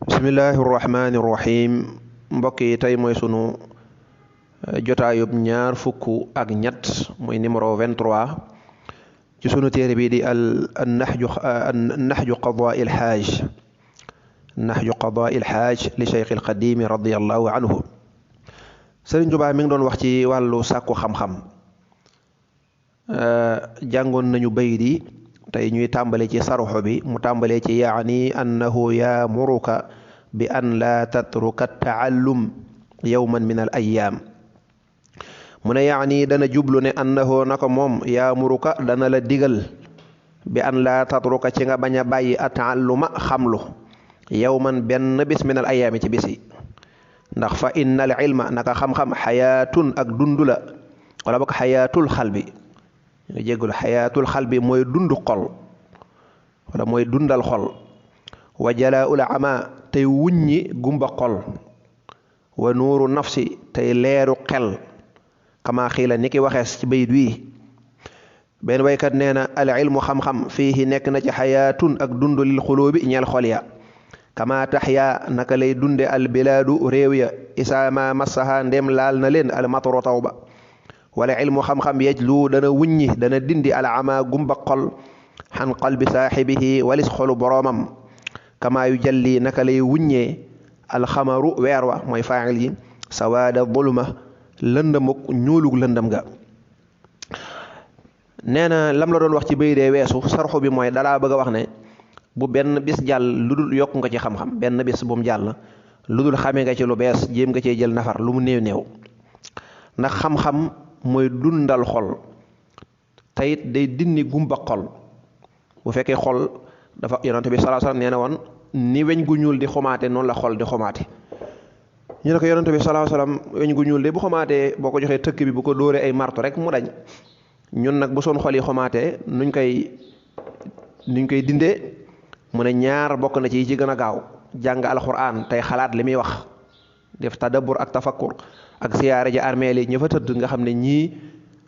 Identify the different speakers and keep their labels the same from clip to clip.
Speaker 1: bismillahi irrahmani irrahim mbokk yi tey mooy sunu jotaayub ñaar fukk ak ñett muy numéro 23 ci sunu téere bi di naxju qadaa il xaaj li cheikh il qadimi radiallahu anhu. Sëriñ Tuubaa mi ngi doon wax ci wàllu sàkku xam-xam. Jàngoon nañu bayit yi tey ñuy tàmbale ci saruxu bi mu tàmbalee ci yaani annahu yaamuruka bi an laa tatruka taallum yowman min al ayaam. mu ne yaani dana jublu ne annahu naka moom yaamuruka dana la digal bi an laa tatruka ci nga bañ a bàyyi a taalluma xamlu yowman benn bis min al ayaami ci bis yi ndax fa inna al ilma naka xam-xam xayaatun ak dundu la wala bokk xayaatul xal bi ñu jéggul xayaatul xal bi mooy dundu xol wala mooy dundal xol wa jalaaul ama tey wuññi gumba xol wa nuuru nafsi tey leeru xel kama xiila ni ki waxees ci bayit wii benn waykat nee na al ilmu xam-xam fiihi nekk na ci xayaatun ak dundu lil xuluubi ñeel xol ya kama taxya naka lay dunde al bilaadu réew ya isaa ma massaha ndem laal na leen al mataro taw ba wala ilmu xam-xam yejlu dana wuññi dana dindi al ama gumba xol xan qalbi saaxibihi walis xolu boroomam kama yu jalli naka lay wuññee alxamaru weer wa mooy faa'il yi sawaada zulma lëndamuk ñuulug lëndam ga. nee na lam la doon wax ci bay dee weesu sarxu bi mooy dalaa bëgg a wax ne bu benn bis jàll lu dul yokk nga ci xam-xam benn bis bu mu jàll lu dul xamee nga ci lu bees jéem nga cee jël nafar lu mu néew néew ndax xam-xam mooy dundal xol teyit day dindi gumba xol bu fekkee xol dafa yonent bi sallallahu alayhi wasallam nee na woon ni weñ gu ñuul di xomaate noonu la xol di xomaate ñu ne ko yonent bi sallallahu alayhi wasallam weñ gu ñuul de bu xomaatee boo ko joxee tëkk bi bu ko dóoree ay marto rek mu dañ ñun nag bu soon xol yi xomaatee nuñ koy dindee mu ne ñaar bokk na ci yi ci gën a gaaw jàng alxuraan tey xalaat li muy wax def tadabbur ak tafakkur ak siyaare ji armeel yi ña fa tëdd nga xam ne ñii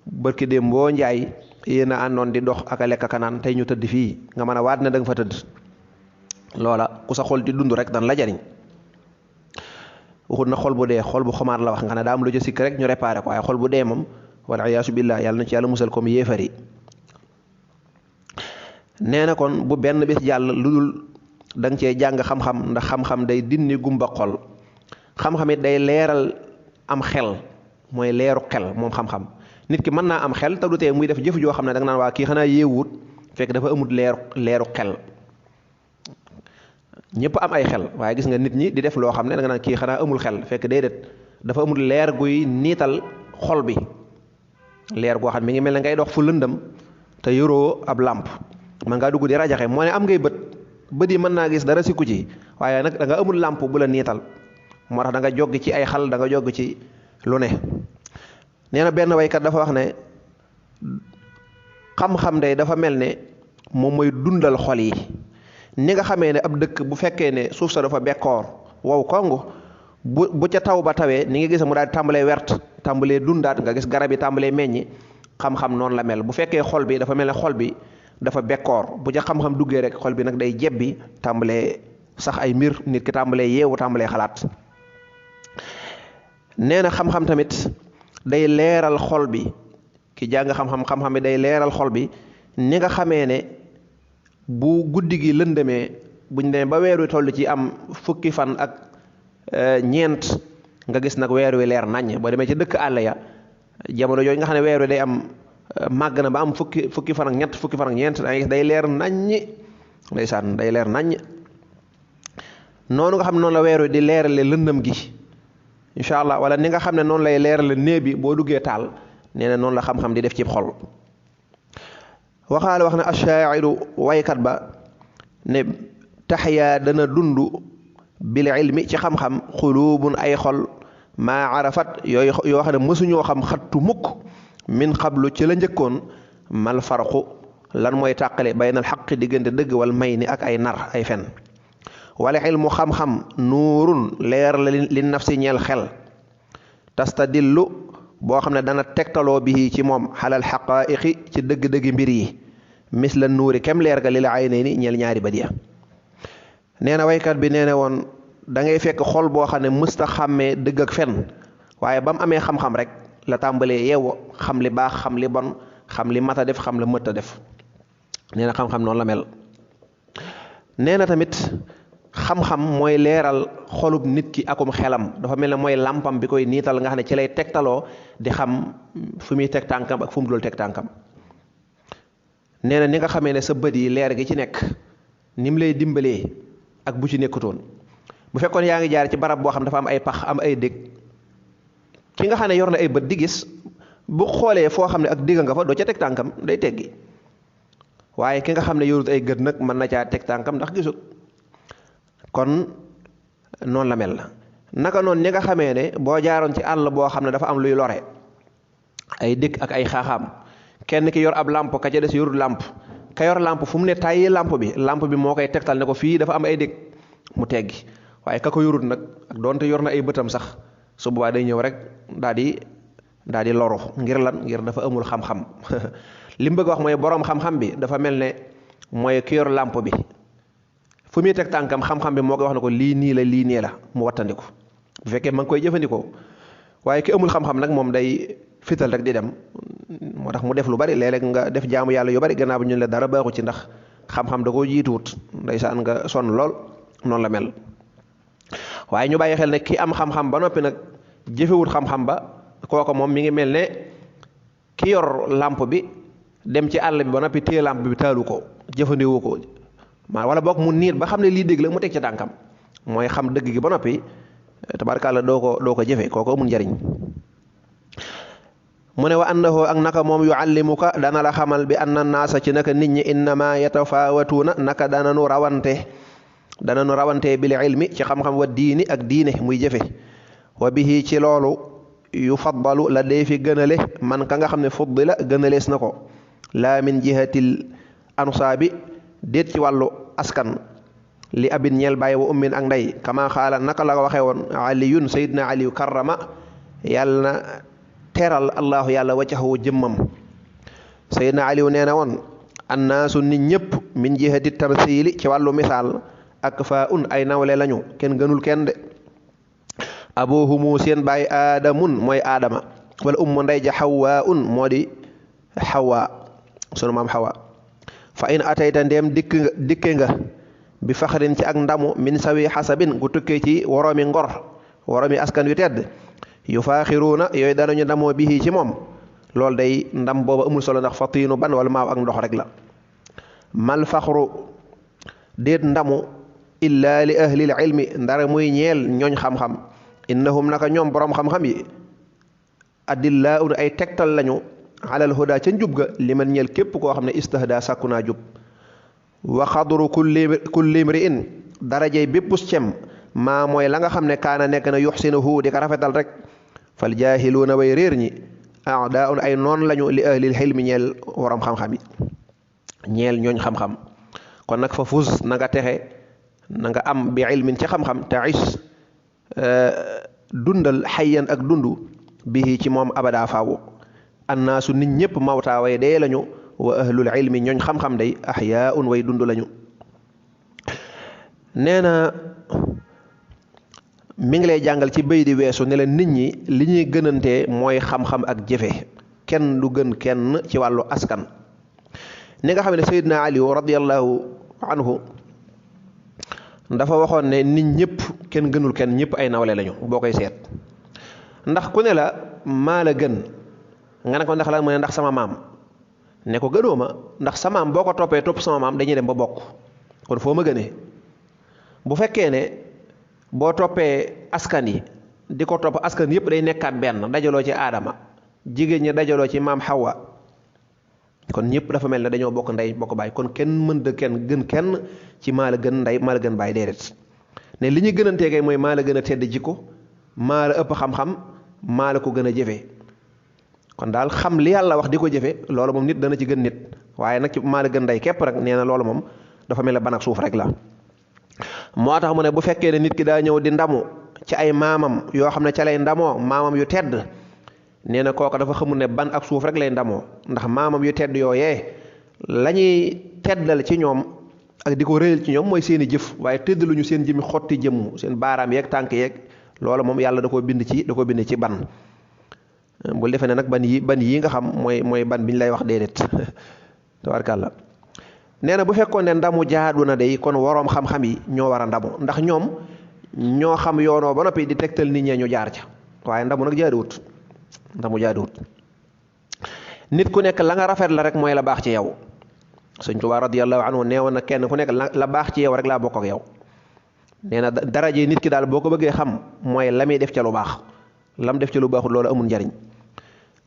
Speaker 1: barki dem boo njaay yéen a àndoon di dox ak a lekk kanaan tey ñu tëdd fii nga mën a waat ne da nga fa tëdd loola ku sa xol di dund rek dan la jariñ waxut na xol bu dee xol bu xomaat la wax nga ne daa am lu ca sikk rek ñu réparé ko waaye xol bu dee moom wala iyaasu billah yàlla na ci yàlla musal comme yéefari nee na kon bu benn bis jàll lu dul da nga cee jàng xam-xam ndax xam-xam day dindi gumba xol xam-xam it day leeral am xel mooy leeru xel moom xam-xam nit ki mën naa am xel te du tee muy def jëf joo xam ne da nga naan waa kii xanaa yeewut fekk dafa amut leeru xel ñëpp am ay xel waaye gis nga nit ñi di def loo xam ne da nga naan kii xanaa amul xel fekk déedéet dafa amul leer guy niital xol bi leer goo xam mi ngi mel ne ngay dox fu lëndëm te yoroo ab làmp man ngaa dugg di rajaxe moo ne am ngay bët yi mën naa gis dara sikku ci waaye nag da nga amul làmp bu la niital moo tax da nga joggi ci ay xal da nga joggi ci lu ne. nee na benn waykat dafa wax ne xam-xam day dafa mel ne moom mooy dundal xol yi ni nga xamee ne ab dëkk bu fekkee ne suuf sa dafa bekkoor wow kongu bu ca taw ba tawee ni nga gis mu daal di tàmbalee wert tàmbalee dundaat nga gis garab yi tàmbalee meññi xam-xam noonu la mel bu fekkee xol bi dafa mel ne xol bi dafa bekkoor bu ca xam-xam duggee rek xol bi nag day jebbi tàmbalee sax ay mbir nit ki tàmbalee yeewu tàmbalee xalaat. nee na xam-xam tamit day leeral xol bi ki jàng xam-xam bi day leeral xol bi ni nga xamee ne bu guddi gi lëndëmee buñ demee ba weer wi toll ci am fukki fan ak ñeent nga gis nag weer wi leer naññ boo demee ci dëkk àll ya jamono jooju nga xam ne weer wi day am màgg na ba am fukki fan ak ñett fukki fan ak ñeent da ngay gis day leer naññ ndeysaan day leer naññ noonu nga xam ne noonu la weer wi di leerale lëndëm gi incha allah wala ni nga xam ne noonu lay leerale néeg bi boo duggee taal nee na noonu la xam-xam di def ci xol. waxaale wax ne ashaa'iru waykat ba ne taxyaa dana dund bil ilmi ci xam-xam xuluubun ay xol maa arafat yooyu yoo xam ne mësuñoo xam xattu mukk min xablu ci la njëkkoon mal farqu lan mooy tàqale baynal xaq diggante dëgg wal may ni ak ay nar ay fen wala ilmu xam-xam nuurun leer la li nafsi ñeel xel tastadillu boo xam ne dana tegtaloo bi ci moom xalal xaqaa'iqi ci dëgg-dëggi mbir yi misla nuuri kem leer ga li la ay ne ni ñeel ñaari bët ya nee na waykat bi nee na woon da ngay fekk xol boo xam ne mësta xàmmee dëgg ak fen waaye ba mu amee xam-xam rek la tàmbalee yeewu xam li baax xam li bon xam li mat a def xam la mët a def. nee na xam-xam noonu la mel. nee na tamit xam-xam mooy leeral xolub nit ki akum xelam dafa mel ne mooy làmpam bi koy niital nga xam ne ci lay tegtaloo di xam fu muy teg tànkam ak fu mu dul teg tànkam. nee na ni nga xamee ne sa bët yi leer gi ci nekk ni mu lay dimbalee ak bu ci nekkutoon bu fekkoon yaa ngi jaar ci barab boo xam dafa am ay pax am ay dég ki nga xam ne yor na ay bët di gis bu xoolee foo xam ne ak digga nga fa doo ca teg tànkam day teggi waaye ki nga xam ne yorut ay gët nag mën na caa teg tànkam ndax gisut. kon noonu la mel naka noonu ñi nga xamee ne boo jaaroon ci àll boo xam ne dafa am luy lore ay dëkk ak ay xaaxaam kenn ki yor ab làmp ka ca des yorul làmp ka yor làmp fu mu ne tàyyi làmp bi moo koy tegtal ne ko fii dafa am ay dëkk mu teggi waaye ka ko yorut nag ak doonte yor na ay bëtam sax su boobaa day ñëw rek daal di loru ngir lan ngir dafa amul xam-xam li mu bëgg wax mooy boroom xam-xam bi dafa mel ne mooy ki yor làmp bi fu muy teg tànkam xam-xam bi moo koy wax ne ko lii nii la lii nii la mu wattandiku bu fekkee ma ngi koy jëfandikoo waaye ki amul xam-xam nag moom day fital rek di dem moo tax mu def lu bari léeg-léeg nga def jaamu yàlla yu bari gannaaw bi ñu la dara baaxu ci ndax xam-xam da koo jiituwut ndeysaan nga sonn lool noonu la mel. waaye ñu bàyyi xel ne ki am xam-xam ba noppi nag jëfewut xam-xam ba kooku moom mi ngi mel ne ki yor làmp bi dem ci àll bi ba noppi téye làmp bi taalu ko jëfandikoo ko wala boog mu niit ba xam ne lii dégg la mu teg ca tànkam mooy xam dëgg gi ba noppi tabarkàlla doo ko jëfe kooku amul njariñ. mu ne wa annahu ak naka moom yuallimuka dana la xamal bi anna naasa ci naka nit ñi innama yatafaawatuuna naka dananu rawante bil ilmi ci xam-xam wa diini ak diine muy jëfe wa bihi ci loolu yufaddalu la dee fi gënale man ka nga xam ne fuddila gënalees na ko laa min jihatil ansaabi déet ci wàllu askan li abin ñeel bàyyi wa ummin ak ndey kama xaala naka la waxee woon aliyun sayidna aliyu karrama yàlla na teral allahu yàlla waccaxu jëmmam sayidna aliyu nee na woon annaasu nit ñëpp min jihati tamsiili ci wàllu misaal ak faa un ay nawle lañu kenn gënul kenn de abuhumu seen bàyyi aadamun mooy aadama wala ummu ndey ja xawaa un moo di xawaa sunu maam xawaa fa in atayta ndéem dikke nga bi faxrin ci ak ndamu min sawi xasabin gu tukkee ci woroomi ngor woroomi askan yu tedd yu faaxiruuna yooyu danañu ndamoo bihi ci moom loolu day ndam booba amul solo ndax fatiinu ban wala maaw ak ndox rek la mal faxru déet ndamu illa li ahlil ilmi ndara muy ñeel ñooñ xam-xam innahum naka ñoom boroom xam-xam yi adillaa un ay tegtal lañu alal huda ca njub ga li man ñeel képp koo xam ne istahda sàkku naa jub wa xadru kulli mri'in darajey béppus cem maa mooy la nga xam ne kaana nekk na yuxsinuhu di ko rafetal rek fal jaahiluuna way réer ñi a'daa un ay noon lañu li ahlil xilmi ñeel waroom xam-xam yi ñeel ñooñ xam-xam kon nag fa fus na nga texe na nga am bi ilmin ci xam-xam te is dundal xayyan ak dundu bii ci moom abada faawu annaasu nit ñëpp mawtaa way dee lañu wa ahlul ilmi ñooñ xam-xam day ahyaun way dund lañu. nee na mi ngi lay jàngal ci béy di weesu ne la nit ñi li ñuy gënantee mooy xam-xam ak jëfe kenn du gën kenn ci wàllu askan. ni nga xam ne Seydina Ali radiyallahu anhu dafa waxoon ne nit ñëpp kenn gënul kenn ñëpp ay nawle lañu boo koy seet ndax ku ne la maa la gën nga ne ko ndax la mu ne ndax sama maam ne ko gënoo ma ndax sa maam boo ko toppee topp sama maam dañuy dem ba bokk kon foo ma gënee bu fekkee ne boo toppee askan yi di ko topp askan yëpp day nekkaat benn dajaloo ci aadama jigéen ñi dajaloo ci maam Hawa kon ñëpp dafa mel ne dañoo bokk ndey bokk baay kon kenn mën da kenn gën kenn ci maa la gën ndey maa la gën baay déedéet ne li ñu gënantee kay mooy maa la gën a tedd jikko maa la ëpp xam-xam maa la ko gën a jëfe kon daal xam li yàlla wax di ko jëfe loolu moom nit dana ci gën nit waaye nag ci maa la gën ndey képp rek nee na loolu moom dafa mel ne ban ak suuf rek la. moo tax mu ne bu fekkee ne nit ki daa ñëw di ndamu ci ay maamam yoo xam ne ca lay ndamoo maamam yu tedd nee na kooka dafa xamul ne ban ak suuf rek lay ndamoo ndax maamam yu tedd yooyee la ñuy teddal ci ñoom ak di ko réyal ci ñoom mooy seeni jëf waaye tëddaluñu seen jëmi xotti jëmm seen baaraam yeeg tànk yeeg loolu moom yàlla da koo bind ci ban bul defee ne nag ban yi nga xam mooy ban bi ñu lay wax déedéet tabarkàlla nee na bu fekkoon ne ndamu jaadu na day kon waroom xam-xam yi ñoo war a ndamu ndax ñoom ñoo xam yoonoo ba noppi di tegtal nit ñee ñu jaar ca waaye ndamu nag jaaduwut nit ku nekk la nga rafet la rek mooy la baax ci yow Sëñ Tuubaa radiyallahu anhu neewoon na kenn ku nekk la baax ci yow rek laa bokk ak yow nee na daraje nit ki daal boo ko bëggee xam mooy la muy def ca lu baax lam def ca lu baaxul loolu amul njariñ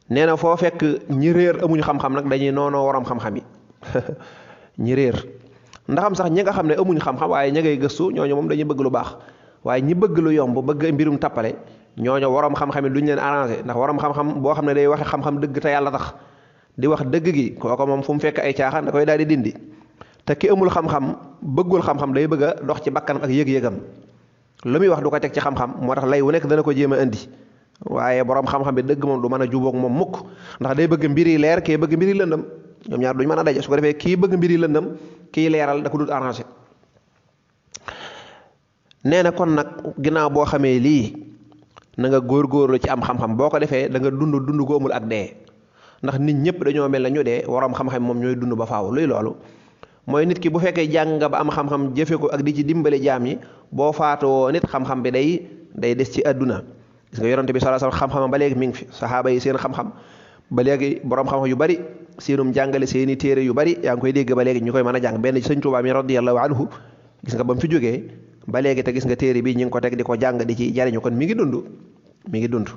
Speaker 1: nee na foo fekk ñi réer amuñu xam-xam nag dañuy noonoo waroom xam-xam yi ñi réer ndaxam sax ñi nga xam ne amuñu xam-xam waaye ña ngay gëstu ñooñu moom dañuy bëgg lu baax waaye ñi bëgg lu yomb bëgg mbirum tappale ñooñu waroom xam-xam yi duñ leen arrangé ndax waroom xam-xam boo xam ne day waxe xam-xam dëgg te yàlla tax di wax dëgg gi kooku moom fu mu fekk ay caaxaan da koy daal di dindi te ki amul xam-xam bëggul xam-xam day bëgg a dox ci bakkanam ak yëg-yëgam lu muy wax du ko teg ci xam-xam moo tax lay wu nekk dana ko jéem a indi waaye borom xam-xam bi dëgg moom du mën a jubóog moom mukk ndax day bëgg mbiri leer kii bëgg mbiri lëndëm ñoom ñaar duñ mën a daje su ko defee kii bëgg mbiri lëndëm kii leeral da ko dul arrangé nee na kon nag ginnaaw boo xamee lii na nga góorgóorlu ci am xam-xam boo ko defee da nga dund gu amul ak dee ndax nit ñëpp dañoo mel na ñu dee waroom xam-xam moom ñooy dund ba faaw luy loolu mooy nit ki bu fekkee jàng nga ba am xam-xam jëfe ko ak di ci dimbale jaam yi boo faatoo nit xam-xam bi day des ci àdduna gis nga yonante bi sallallahu alayhi wasallam xam-xam ba léegi mi ngi fi saxaaba yi seen xam-xam ba léegi borom xam-xam yu bari seenum jàngale seeni téere yu bari yaa ngi koy dégg ba léegi ñu koy mën a jàng benn ci Sëñ Tuubaa mi radiyallahu anhu gis nga ba mu fi jógee ba léegi te gis nga téere bi ñu ngi ko teg di ko jàng di ci jariñu kon mi ngi dund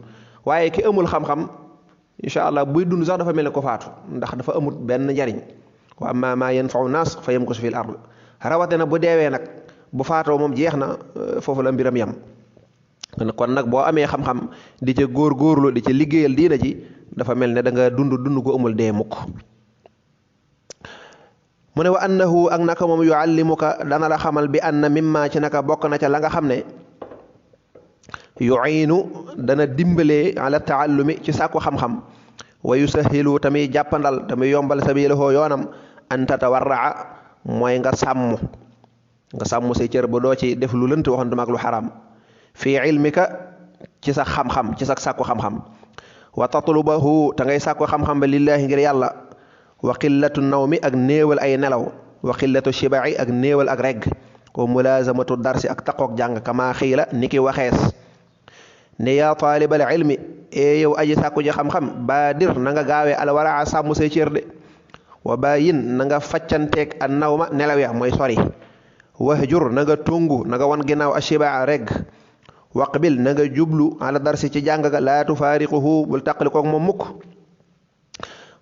Speaker 1: waaye ki amul xam-xam incha allah buy dund sax dafa mel ne ko faatu ndax dafa amut benn njariñ wa amma maa yanfa'u naas fa yamkusu fil ard rawate na bu deewee nag bu faatoo moom jeex na foofu la mbiram yam kon nag boo amee xam-xam di ca góorgóorlu di ca liggéeyal diina ji dafa mel ne da nga dund gu amul dee mukk mu ne wa annahu ak naka moom yuallimuka dana la xamal bi anna mimma ci naka bokk na ca la nga xam ne yu'iinu dana dimbalee ala taallumi ci sàkku xam-xam wa yusahilu tamit jàppandal tamit yombal sabilahu yoonam an tatawarraa mooy nga sàmm say cër ba doo ci def lu lënt waxantuma ak lu xaraam fii ilmika ci sa xam-xam ci sa sàkku xam-xam wa tatlubahu te ngay sàkku xam-xam ba lillaahi ngir yàlla wa qillatu nawmi ak néewal ay nelaw wa qillatu shibai ak néewal ak regg wa mulazamatu darsi ak taqoog jàng kama xiila ni ki waxees ne yaa taalibal ilmi e yow aji sàkku ji xam-xam baadir na nga gaawee alwaraa sàmm say cër de wa bàyyin na nga faccanteeg an nawma nelaw ya mooy sori wahjur na nga tungu na nga wan ginnaaw ashibaa regg waqbil na nga jublu ala darsi ci jàng ga laa tufaariquhu bul taqali koog moom mukk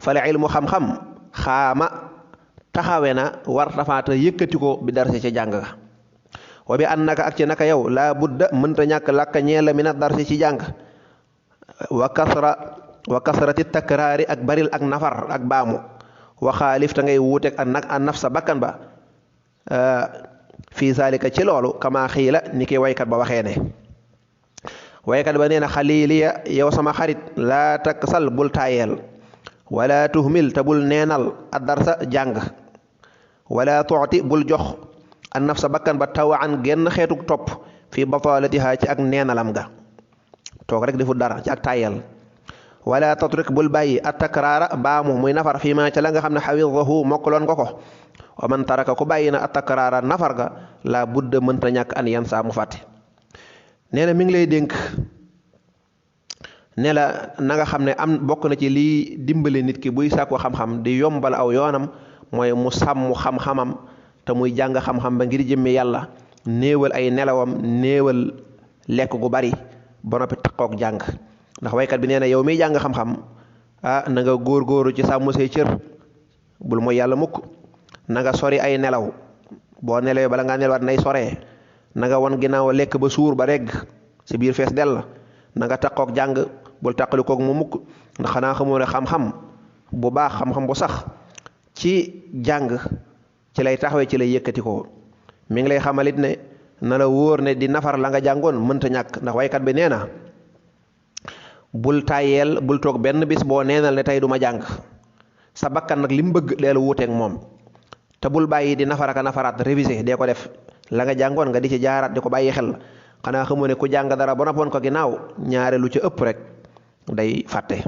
Speaker 1: fal ilmu xam-xam xaama taxawe na war tafaata yëkkati ko bi darsi ci jàng ga wa bi annaka ak ci naka yow laa budda mënta ñàkk làkka ñeela mi na darsi ci jàng wa kasrati takraari ak baril ak nafar ak baamu wa xaalif ta ngay wuuteeg ak nafsa bakkan ba fii zalika ci loolu kama xiila ni ki waykat ba waxee ne waykat ba nee na xaliliya yow sama xarit laa taksal bul taayeel wala tuhmil te bul neenal a darsa jàng wala tuuti bul jox an nafsa bakkan ba tawaan genn xeetuk topp fii batalatiha ci ak neenalam ga toog rek deful dara ci ak taayeel wala tatrik bul bàyyi at takraara baamu muy nafar fii ma ca la nga xam ne xawidahu mokkaloon nga ko wa man taraka ku bàyyi na at takraara nafar ga la budda mënta ñàkk an yan saa mu fàtte nee na mi ngi lay dénk ne la na nga xam ne am bokk na ci lii dimbale nit ki buy sàkku xam-xam di yombal aw yoonam mooy mu sàmm xam-xamam te muy jàng xam-xam ba ngir jëmme yàlla néewal ay nelawam néewal lekk gu bari ba noppi takkook jàng ndax waykat bi nee na yow miy jàng xam-xam na nga góor-góoru ci sàmm say cër bul mooy yàlla mukk na nga sori ay nelaw boo nelawee bala ngaa nelawaat nay soree na nga wan ginnaaw lekk ba suur ba regg si biir fees dell na nga takkook jàng bul taqali koog mu mukk ndax xanaa xamoo ne xam-xam bu baax xam-xam bu sax ci jàng ci lay taxawee ci lay yëkkati ko mi ngi lay xamalit ne na la wóor ne di nafar la nga jàngoon mënta ñàkk ndax waykat bi nee na bul tàyyeel bul toog benn bis boo neenal ne tey du ma jàng sa bakkan nag li mu bëgg leelu wuuteeg moom te bul bàyyi di nafaraka nafaraat révisé dee ko def la nga jàngoon nga di ci jaaraat di ko bàyyi xel xanaa xamu ne ku jàng dara ba noppoon ko ginnaaw ñaare lu ci ëpp rek day fàtte.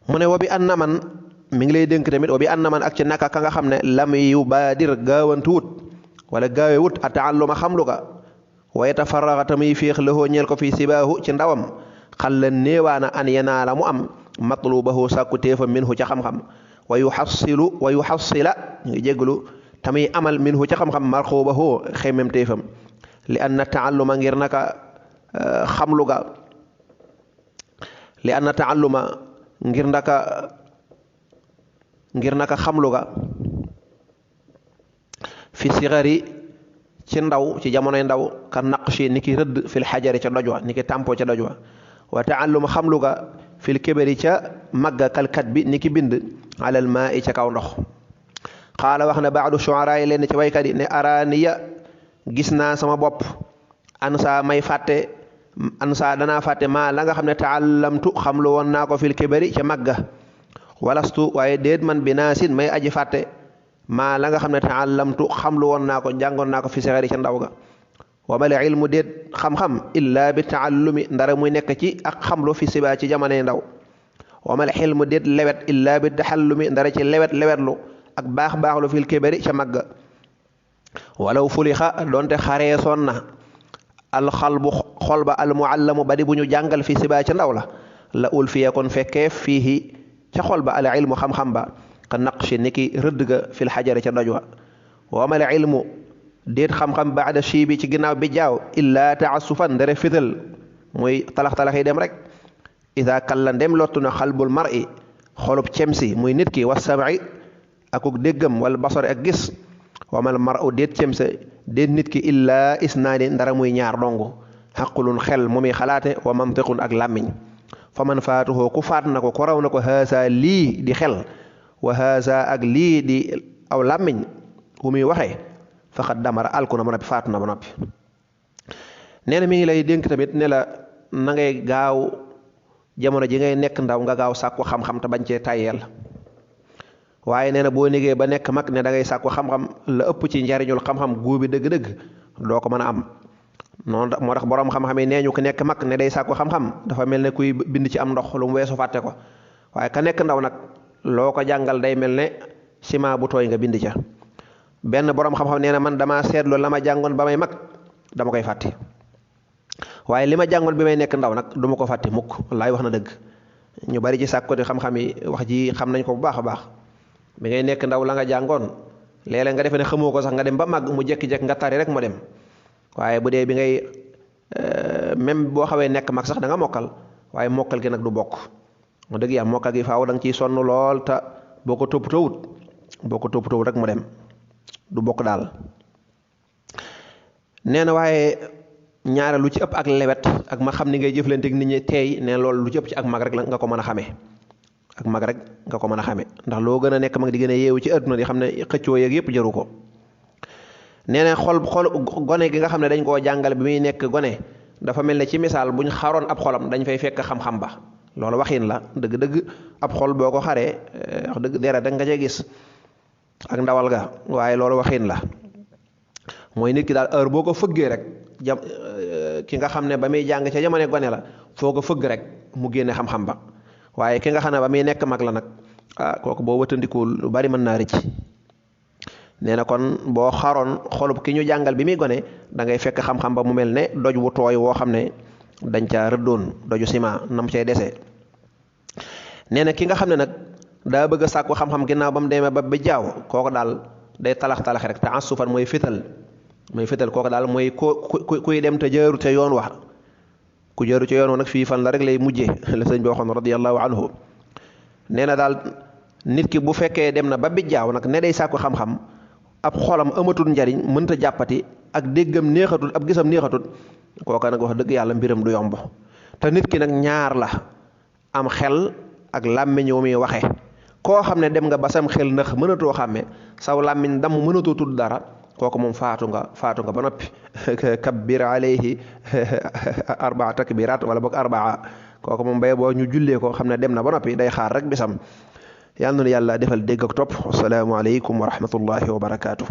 Speaker 1: mu ne wa bi an na man mi ngi lay dénk tamit wa bi an na man ak ci naka ka nga xam ne lam yu baadir gaawantuwut wala gaawewut a taalluma xamlu ga wa yatafarraxa tamuy féex lahoo ñeel ko fii sibaahu ci ndawam xal la néewaana an yanaala mu am matlubahu sàkku téefa minhu ca xam-xam wa yuxassila ñu ngi jégglu tamuy amal minhu ca xam-xam marxubahu xemmem téefam li anna taalluma ngir naka xamlu ga li anna taalluma ngir naka xamlu ga fi sigari ci ndaw ci jamonoy ndaw ka naqshi ni ki rëdd fil xajari ca doj wa ni ki tàmpo ca doj wa wa taalluma xamlu ga fil kibari ca magga kalkat bi ni ki bind alal maa i ca kaw ndox xaala wax na baadu shuara yi leen ci waykat yi ne araaniya gis naa sama bopp ansa danaa fàtte maa la nga xam ne taallamtu xamlu woon naa ko fil kibari ca magga walastu waaye déet man binaasin may aji fàtte maa la nga xam ne taallamtu xamlu woon naa ko jàngoon naa ko fi sixari ca ndaw ga wa mal ilmu déet xam-xam illa bi taallumi ndara muy nekk ci ak xamlu fi siba ci jamonoy ndaw wa mal xilmu déet lewet illa bi taxallumi ndara ci lewetlu ak baaxlu fil kibari ca magga walaw fulixa doonte xareesoon na alxalbu xol ba almuallamu badi bu ñu jàngal fi siba ca ndaw la ulfiya kon fekkee fiihi ca xol ba al ilmu xam-xam ba ka naqshi niki rëdd ga fil xajari ca doj wa wa mal ilmu déet xam-xam baada shiibi ci ginnaaw bi jaaw illa taasufan ndere fital muy talax-talax yi dem rek ida kalla ndem lottu na xalbul mar'i xolub cemsi muy nit ki wa sam'i akuk déggam wala basari ak gis wa mal mar'u déet cemse déet nit ki illa isnaani ndara muy ñaar dongu xaqulun xel mu muy xalaate wa mantiqun ak làmmiñ fa man faatuhoo ku faat na ko raw na ko haasa lii di xel wa haasa ak lii di aw làmmiñ wu muy waxee faxat damara alku na ba noppi faatu na ba noppi nee na mi ngi lay dénk tamit ne la na ngay gaaw jamono ji ngay nekk ndaw nga gaaw sàkku xam-xam te bañ cee tàyyeel waaye nee na boo négee ba nekk mag ne da ngay sàkku xam-xam la ëpp ci njariñul xam-xam guubi dëgg-dëgg doo ko mën a am noonu moo tax boroom xam-xam yi nee ñu ko nekk mag ne day sàkku xam-xam dafa mel ne kuy bind ci am ndox lu mu weesu fàtte ko waaye ka nekk ndaw nag loo ko jàngal day mel ne ciment bu tooy nga bind ca benn boroom xam-xam nee na man dama seetlu la ma jàngoon ba may mag dama koy fàtte waaye li ma jàngoon bi may nekk ndaw nag du ma ko fàtte mukk wallaay wax na dëgg ñu bari ci sàkkoti xam-xam yi wax ji xam nañ ko bu baax a baax bi ngay nekk ndaw la nga jàngoon léeg-léeg nga defee ne xamoo ko sax nga dem ba màgg mu jekki-jekk nga tari rek mu dem waaye bu dee bi ngay même boo xawee nekk mag sax da nga mokkal waaye mokkal gi nag du bokk mu dëgg yaa mokkal gi faaw da nga ciy sonn lool te boo ko toppatawut rek mu dem du bokk daal nee na waaye ñaare lu ci ëpp ak lewet ak ma xam ni ngay jëflante ak nit ñi teey ne loolu lu ci ëpp ci ak mag rek nga ko mën a xamee ak mag rek nga ko mën a xamee ndax loo gën a nekk mag di gën a yeewu ci àdduna di xam ne xëccoo yeeg yëpp jaru ko nee na xol gone gi nga xam ne dañ koo jàngal bi muy nekk gone dafa mel ne ci misaal buñ xaroon ab xolam dañ fay fekk xam-xam ba loolu waxin la dëgg-dëgg ab xol boo ko xaree wax dëgg deret rek nga cee gis ak ndawal ga waaye loolu waxin la mooy nit ki daal heure boo ko fëggee rek ki nga xam ne ba muy jàng ca jamono gone la foo ko fëgg rek mu génne xam-xam ba waaye ki nga xam ne ba muy nekk mag la nag kooku boo wëtandikuwul lu bari mën naa rëcc nee na kon boo xaroon xolub ki ñu jàngal bi muy gone da ngay fekk xam-xam ba mu mel ne doj wu tooy woo xam ne dañ caa rëddoon doju ciment nam cay dese nee na ki nga xam ne nag daa bëgg a sàkku xam-xam ginnaaw ba mu demee ba jaaw kooku daal day talax-talax rek te asufan mooy fétal kooku daal mooy kuy dem te jaaru ca yoon wax ku jaaru ca yoon wax nag fii fan la rek lay mujjee la sëñ bi waxoon radiyallahu anhu nee na daal nit ki bu fekkee dem na ba jaaw nag ne day sàkku xam-xam ab xolam amatul njariñ mënta jàppati ak déggam neexatul ab gisam neexatul kooka nag wax dëgg yàlla mbiram du yomb te nit ki nag ñaar la am xel ak làmmiñ wu muy waxe koo xam ne dem nga ba sam xel ndax mënatoo xàmme saw làmmiñ damm mënatoo tudd dara kooku moom faatu nga ba noppi kabbir alayhi arbaa takbiraat wala boog arbaa kooku moom bay boo ñu jullee ko xam ne dem na ba noppi day xaar rek bisam yàlla na yàlla defal dégg ak topp. Assalaamu aleykum wa rahmatullahi wa barakaatu.